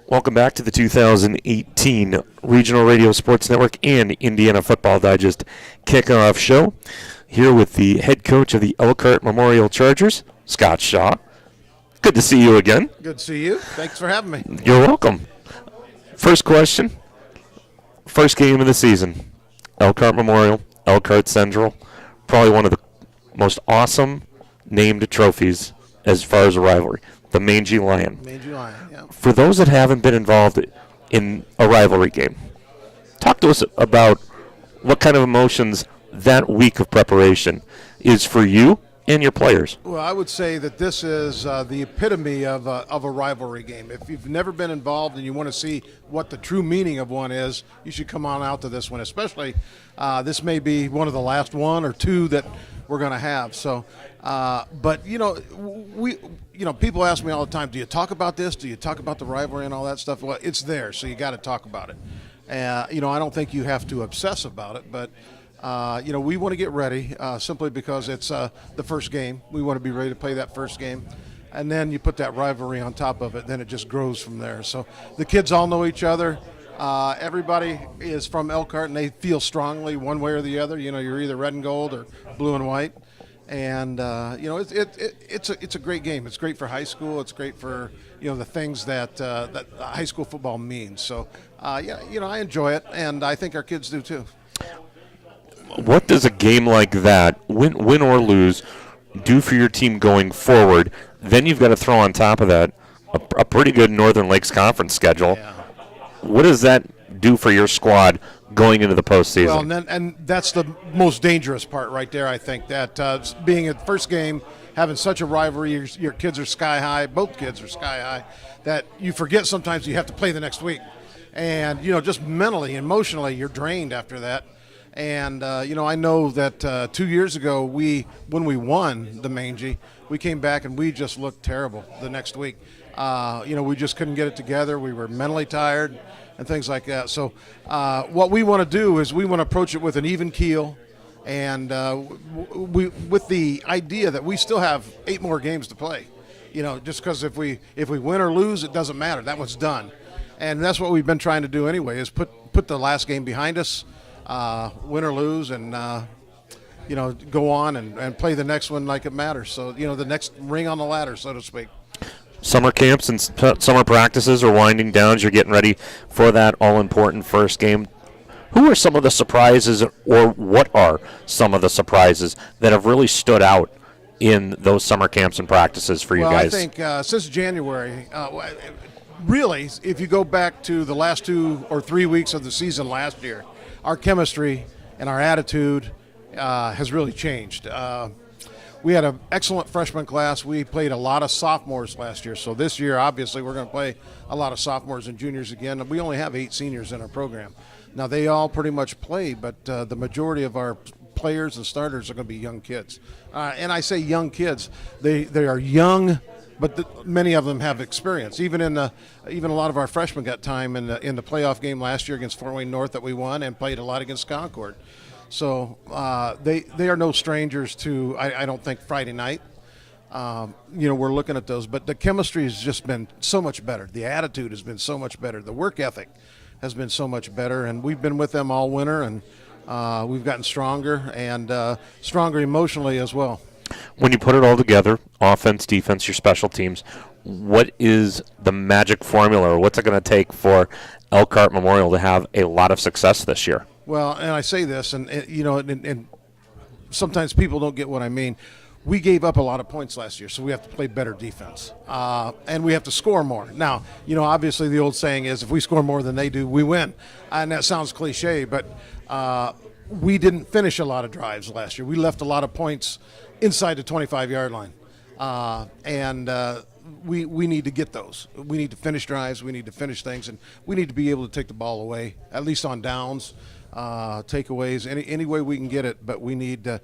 Welcome back to the 2018 Regional Radio Sports Network and Indiana Football Digest Kickoff Show. Here with the head coach of the Elkhart Memorial Chargers, Scot Shaw. Good to see you again. Good to see you. Thanks for having me. You're welcome. First question. First game of the season. Elkhart Memorial, Elkhart Central. Probably one of the most awesome named trophies as far as a rivalry. The Mangy Lion. Mangy Lion, yeah. For those that haven't been involved in a rivalry game, talk to us about what kind of emotions that week of preparation is for you and your players. Well, I would say that this is the epitome of a rivalry game. If you've never been involved and you want to see what the true meaning of one is, you should come on out to this one. Especially, this may be one of the last one or two that we're going to have. So, but people ask me all the time, do you talk about this? Do you talk about the rivalry and all that stuff? Well, it's there, so you got to talk about it. I don't think you have to obsess about it, but we want to get ready simply because it's the first game. We want to be ready to play that first game. And then you put that rivalry on top of it, then it just grows from there. So the kids all know each other. Everybody is from Elkhart, and they feel strongly one way or the other. You're either red and gold or blue and white. And, it's a great game. It's great for high school. It's great for, the things that high school football means. So, I enjoy it, and I think our kids do too. What does a game like that, win or lose, do for your team going forward? Then you've got to throw on top of that a pretty good Northern Lakes Conference schedule. Yeah. What does that do for your squad going into the postseason? Well, and that's the most dangerous part right there, I think, that being at the first game, having such a rivalry, your kids are sky high, both kids are sky high, that you forget sometimes you have to play the next week. And, just mentally, emotionally, you're drained after that. And, I know that 2 years ago, when we won the Mangy, we came back and we just looked terrible the next week. We just couldn't get it together. We were mentally tired and things like that. So what we want to do is we want to approach it with an even keel, and with the idea that we still have 8 more games to play. Just because if we win or lose, it doesn't matter. That one's done. And that's what we've been trying to do anyway, is put the last game behind us, win or lose, and go on and play the next one like it matters. So, the next ring on the ladder, so to speak. Summer camps and summer practices are winding down as you're getting ready for that all-important first game. Who are some of the surprises, or what are some of the surprises that have really stood out in those summer camps and practices for you guys? I think since January, really, if you go back to the last 2 or 3 weeks of the season last year, our chemistry and our attitude has really changed. We had an excellent freshman class. We played a lot of sophomores last year. So this year, obviously, we're going to play a lot of sophomores and juniors again. We only have 8 seniors in our program. Now, they all pretty much play, but the majority of our players and starters are going to be young kids. And I say young kids. They are young, but many of them have experience. Even a lot of our freshmen got time in the playoff game last year against Fort Wayne North that we won, and played a lot against Concord. So they are no strangers to, I don't think, Friday night. We're looking at those. But the chemistry has just been so much better. The attitude has been so much better. The work ethic has been so much better. And we've been with them all winter, and we've gotten stronger, and stronger emotionally as well. When you put it all together, offense, defense, your special teams, what is the magic formula, or what's it going to take for Elkhart Memorial to have a lot of success this year? Well, and I say this, and sometimes people don't get what I mean. We gave up a lot of points last year, so we have to play better defense, and we have to score more. Now, obviously the old saying is, if we score more than they do, we win, and that sounds cliche, but we didn't finish a lot of drives last year. We left a lot of points inside the 25-yard line, and we need to get those. We need to finish drives. We need to finish things, and we need to be able to take the ball away, at least on downs. Takeaways, any way we can get it, but we need to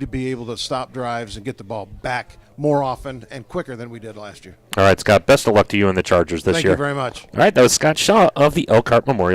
be able to stop drives and get the ball back more often and quicker than we did last year. All right, Scott, best of luck to you and the Chargers this year. Thank you very much. All right, that was Scot Shaw of the Elkhart Memorial.